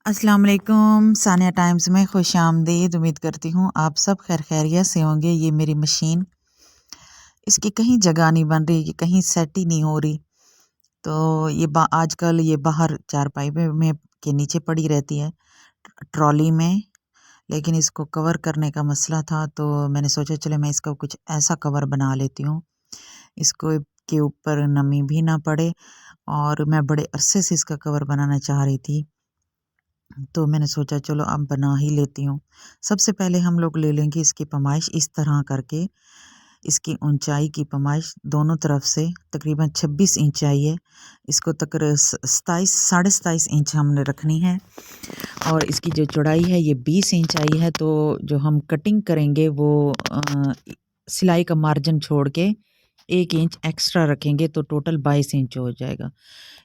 अस्सलाम वालेकुम। सानिया टाइम्स में खुशामदीद। उम्मीद करती हूँ आप सब खैर खैरियत से होंगे। ये मेरी मशीन, इसकी कहीं जगह नहीं बन रही, ये कहीं सेट ही नहीं हो रही। तो ये आजकल ये बाहर चारपाई में के नीचे पड़ी रहती है, ट्रॉली में। लेकिन इसको कवर करने का मसला था, तो मैंने सोचा चले मैं इसका कुछ ऐसा कवर बना लेती हूँ, इसको के ऊपर नमी भी ना पड़े। और मैं बड़े अरसे से इसका कवर बनाना चाह रही थी, तो मैंने सोचा चलो अब बना ही लेती हूँ। सबसे पहले हम लोग ले लेंगे इसकी पैमाइश इस तरह करके। इसकी ऊंचाई की पैमाइश दोनों तरफ से तकरीबन 26 इंच चाहिए। इसको तक 27 साढ़े 27 इंच हमने रखनी है। और इसकी जो चौड़ाई है ये 20 इंच आई है। तो जो हम कटिंग करेंगे वो सिलाई का मार्जिन छोड़ के 1 इंच एक्स्ट्रा रखेंगे, तो टोटल 22 इंच हो जाएगा।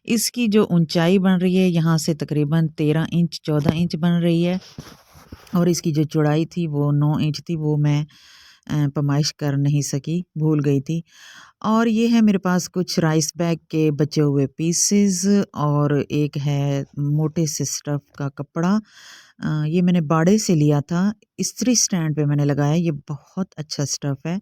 इसकी जो ऊंचाई बन रही है यहाँ से तकरीबन 13 इंच 14 इंच बन रही है। और इसकी जो चौड़ाई थी वो 9 इंच थी, वो मैं पैमाइश कर नहीं सकी, भूल गई थी। और ये है मेरे पास कुछ राइस बैग के बचे हुए पीसेस, और एक है मोटे से स्टफ का कपड़ा। ये मैंने बाड़े से लिया था, इस्त्री स्टैंड पे मैंने लगाया। ये बहुत अच्छा स्टफ है।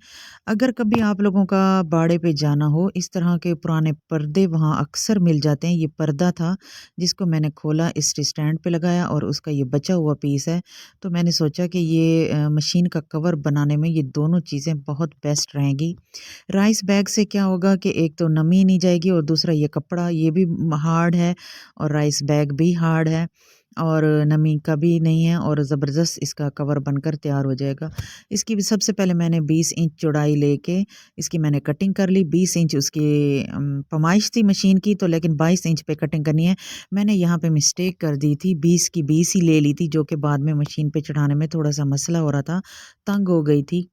अगर कभी आप लोगों का बाड़े पे जाना हो, इस तरह के पुराने पर्दे वहाँ अक्सर मिल जाते हैं। ये पर्दा था जिसको मैंने खोला, इस्त्री स्टैंड पे लगाया, और उसका ये बचा हुआ पीस है। तो मैंने सोचा कि ये मशीन का कवर बनाने में ये दोनों चीज़ें बहुत बेस्ट रहेंगी। राइस बैग से क्या होगा कि एक तो नमी नहीं जाएगी, और दूसरा ये कपड़ा ये भी हार्ड है, और राइस बैग भी हार्ड है, और नमी का भी नहीं है, और ज़बरदस्त इसका कवर बनकर तैयार हो जाएगा। इसकी भी सबसे पहले मैंने 20 इंच चौड़ाई लेके इसकी मैंने कटिंग कर ली। 20 इंच उसकी पैमाइश थी मशीन की, तो लेकिन 22 इंच पे कटिंग करनी है। मैंने यहाँ पे मिस्टेक कर दी थी, 20 की 20 ही ले ली थी, जो कि बाद में मशीन पे चढ़ाने में थोड़ा सा मसला हो रहा था, तंग हो गई थी।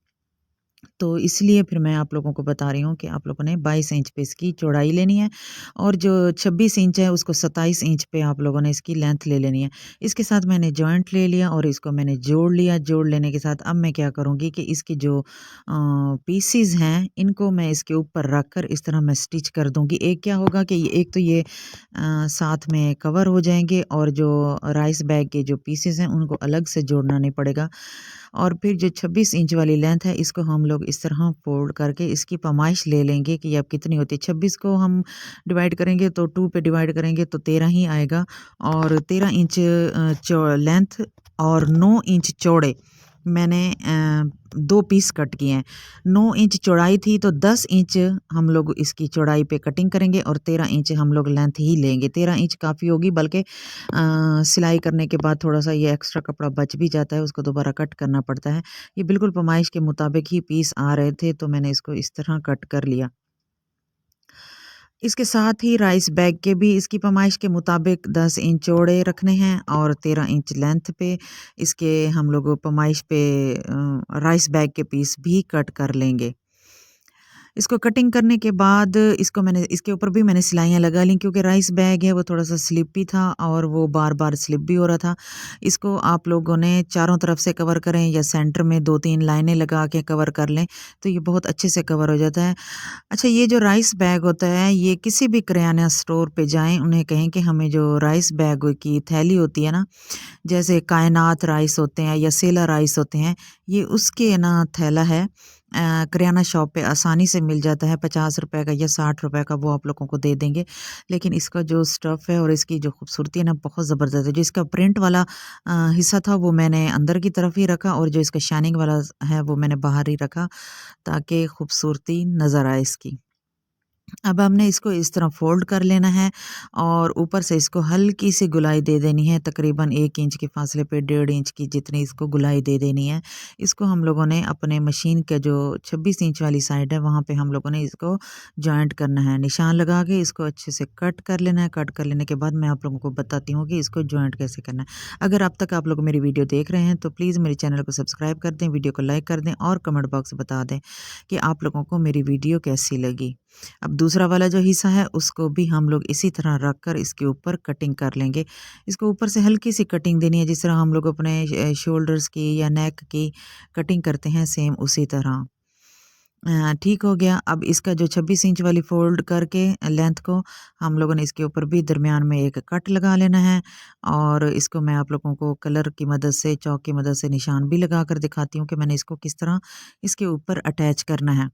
तो इसलिए फिर मैं आप लोगों को बता रही हूँ कि आप लोगों ने 22 इंच पे इसकी चौड़ाई लेनी है, और जो 26 इंच है उसको 27 इंच पे आप लोगों ने इसकी लेंथ ले लेनी है। इसके साथ मैंने जॉइंट ले लिया और इसको मैंने जोड़ लिया। जोड़ लेने के साथ अब मैं क्या करूँगी कि इसकी जो पीसेस हैं इनको मैं इसके ऊपर रख कर इस तरह मैं स्टिच कर दूँगी। एक क्या होगा कि एक तो ये साथ में कवर हो जाएंगे, और जो राइस बैग के जो पीसेस हैं उनको अलग से जोड़ना नहीं पड़ेगा। और फिर जो 26 इंच वाली लेंथ है इसको हम लोग इस तरह फोल्ड करके इसकी पैमाइश ले लेंगे कि अब कितनी होती है। 26 को हम डिवाइड करेंगे तो 2 पे डिवाइड करेंगे तो 13 ही आएगा, और 13 इंच लेंथ और 9 इंच चौड़े मैंने 2 पीस कट किए हैं। 9 इंच चौड़ाई थी, तो 10 इंच हम लोग इसकी चौड़ाई पे कटिंग करेंगे, और 13 इंच हम लोग लेंथ ही लेंगे। 13 इंच काफ़ी होगी, बल्कि सिलाई करने के बाद थोड़ा सा ये एक्स्ट्रा कपड़ा बच भी जाता है, उसको दोबारा कट करना पड़ता है। ये बिल्कुल पैमाइश के मुताबिक ही पीस आ रहे थे, तो मैंने इसको इस तरह कट कर लिया। इसके साथ ही राइस बैग के भी इसकी पैमाइश के मुताबिक 10 इंच चौड़े रखने हैं, और 13 इंच लेंथ पे इसके हम लोग पैमाइश पे राइस बैग के पीस भी कट कर लेंगे। इसको कटिंग करने के बाद इसको मैंने इसके ऊपर भी मैंने सिलाइयाँ लगा ली, क्योंकि राइस बैग है वो थोड़ा-सा स्लिपी था, और वो बार-बार स्लिप भी हो रहा था। इसको आप लोगों ने चारों तरफ से कवर करें या सेंटर में 2-3 लाइनें लगा के कवर कर लें, तो ये बहुत अच्छे से कवर हो जाता है। अच्छा, ये जो राइस बैग होता है, ये किसी भी किराना स्टोर पे जाएँ, उन्हें कहें कि हमें जो राइस बैग की थैली होती है ना, जैसे कायनात राइस होते हैं या सेला राइस होते हैं, ये उसके ना थैला है। किराना शॉप पे आसानी से मिल जाता है, 50 रुपए का या 60 रुपए का, वो आप लोगों को दे देंगे। लेकिन इसका जो स्टफ़ है और इसकी जो खूबसूरती है ना, बहुत ज़बरदस्त है। जो इसका प्रिंट वाला हिस्सा था वो मैंने अंदर की तरफ ही रखा, और जो इसका शाइनिंग वाला है वो मैंने बाहर ही रखा, ताकि खूबसूरती नज़र आए इसकी। अब हमने इसको इस तरह फ़ोल्ड कर लेना है, और ऊपर से इसको हल्की सी गुलाई दे देनी है, तकरीबन 1 इंच के फासले पे 1.5 इंच की जितनी इसको गुलाई दे देनी है। इसको हम लोगों ने अपने मशीन का जो 26 इंच वाली साइड है वहाँ पे हम लोगों ने इसको जॉइंट करना है। निशान लगा के इसको अच्छे से कट कर लेना है। कट कर लेने के बाद मैं आप लोगों को बताती हूँ कि इसको जॉइंट कैसे करना है। अगर अब तक आप लोग मेरी वीडियो देख रहे हैं तो प्लीज़ मेरे चैनल को सब्सक्राइब कर दें, वीडियो को लाइक कर दें, और कमेंट बॉक्स में बता दें कि आप लोगों को मेरी वीडियो कैसी लगी। अब दूसरा वाला जो हिस्सा है उसको भी हम लोग इसी तरह रख कर इसके ऊपर कटिंग कर लेंगे। इसको ऊपर से हल्की सी कटिंग देनी है, जिस तरह हम लोग अपने शोल्डर्स की या नेक की कटिंग करते हैं, सेम उसी तरह। ठीक हो गया। अब इसका जो 26 इंच वाली फ़ोल्ड करके लेंथ को हम लोगों ने इसके ऊपर भी दरमियान में एक कट लगा लेना है और इसको मैं आप लोगों को कलर की मदद से, चॉक की मदद से निशान भी लगा कर दिखाती हूँ कि मैंने इसको किस तरह इसके ऊपर अटैच करना है।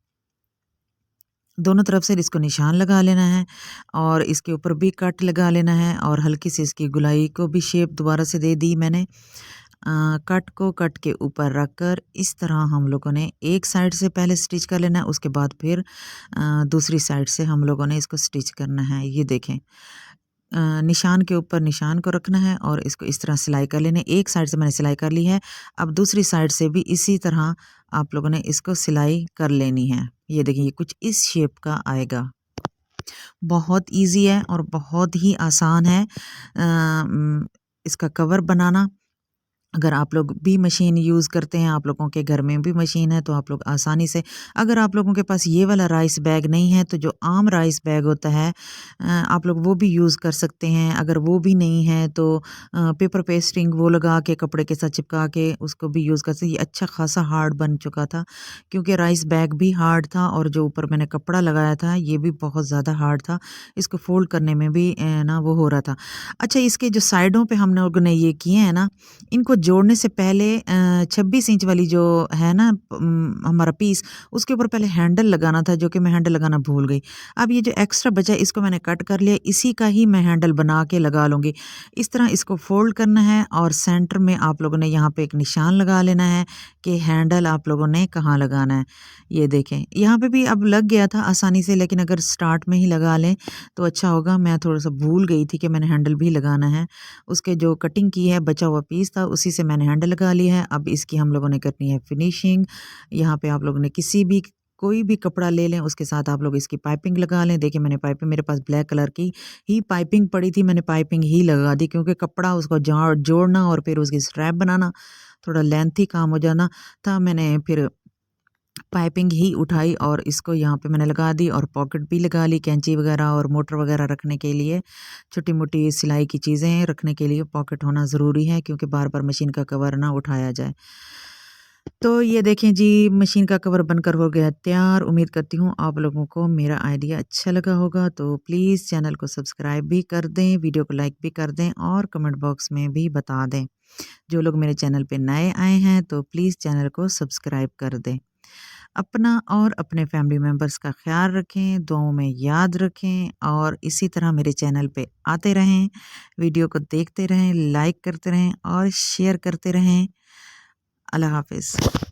दोनों तरफ से इसको निशान लगा लेना है और इसके ऊपर भी कट लगा लेना है और हल्की सी इसकी गुलाई को भी शेप दोबारा से दे दी मैंने। कट को कट के ऊपर रखकर इस तरह हम लोगों ने एक साइड से पहले स्टिच कर लेना है, उसके बाद फिर दूसरी साइड से हम लोगों ने इसको स्टिच करना है। ये देखें, निशान के ऊपर निशान को रखना है और इसको इस तरह सिलाई कर लेना है। एक साइड से मैंने सिलाई कर ली है, अब दूसरी साइड से भी इसी तरह आप लोगों ने इसको सिलाई कर लेनी है। ये देखिए, ये कुछ इस शेप का आएगा। बहुत ईज़ी है और बहुत ही आसान है इसका कवर बनाना। अगर आप लोग भी मशीन यूज़ करते हैं, आप लोगों के घर में भी मशीन है, तो आप लोग आसानी से, अगर आप लोगों के पास ये वाला राइस बैग नहीं है तो जो आम राइस बैग होता है आप लोग वो भी यूज़ कर सकते हैं। अगर वो भी नहीं है तो पेपर पेस्टिंग वो लगा के कपड़े के साथ चिपका के उसको भी यूज़ कर सकते। ये अच्छा खासा हार्ड बन चुका था क्योंकि राइस बैग भी हार्ड था और जो ऊपर मैंने कपड़ा लगाया था ये भी बहुत ज़्यादा हार्ड था। इसको फोल्ड करने में भी ना वो हो रहा था। अच्छा, इसके जो साइडों पे हम लोगों ने ये किए हैं ना, इनको जोड़ने से पहले 26 इंच वाली जो है ना हमारा पीस, उसके ऊपर पहले हैंडल लगाना था, जो कि मैं हैंडल लगाना भूल गई। अब ये जो एक्स्ट्रा बचा इसको मैंने कट कर लिया, इसी का ही मैं हैंडल बना के लगा लूँगी। इस तरह इसको फोल्ड करना है और सेंटर में आप लोगों ने यहाँ पे एक निशान लगा लेना है कि हैंडल आप लोगों ने कहाँ लगाना है। ये देखें, यहाँ पे भी अब लग गया था आसानी से, लेकिन अगर स्टार्ट में ही लगा लें तो अच्छा होगा। मैं थोड़ा सा भूल गई थी कि मैंने हैंडल भी लगाना है। उसके जो कटिंग की है बचा हुआ पीस था उसी से मैंने हैंडल लगा लिया है। अब इसकी हम लोगों ने करनी है फिनिशिंग। यहाँ पे आप लोगों ने कोई भी कपड़ा ले लें, उसके साथ आप लोग इसकी पाइपिंग लगा लें। देखिए, मैंने पाइपिंग, मेरे पास ब्लैक कलर की ही पाइपिंग पड़ी थी, मैंने पाइपिंग ही लगा दी क्योंकि कपड़ा उसको जोड़ना और फिर उसकी स्ट्रैप बनाना थोड़ा लेंथी काम हो जाना था। मैंने फिर पाइपिंग ही उठाई और इसको यहाँ पे मैंने लगा दी और पॉकेट भी लगा ली, कैंची वगैरह और मोटर वगैरह रखने के लिए, छोटी मोटी सिलाई की चीज़ें रखने के लिए पॉकेट होना ज़रूरी है क्योंकि बार बार मशीन का कवर ना उठाया जाए। तो ये देखें जी, मशीन का कवर बनकर हो गया तैयार। उम्मीद करती हूँ आप लोगों को मेरा आइडिया अच्छा लगा होगा, तो प्लीज़ चैनल को सब्सक्राइब भी कर दें, वीडियो को लाइक भी कर दें और कमेंट बॉक्स में भी बता दें। जो लोग मेरे चैनल पे नए आए हैं तो प्लीज़ चैनल को सब्सक्राइब कर दें। अपना और अपने फैमिली मेम्बर्स का ख्याल रखें, दुआओं में याद रखें और इसी तरह मेरे चैनल पे आते रहें, वीडियो को देखते रहें, लाइक करते रहें और शेयर करते रहें। अल्लाह हाफ़िज़।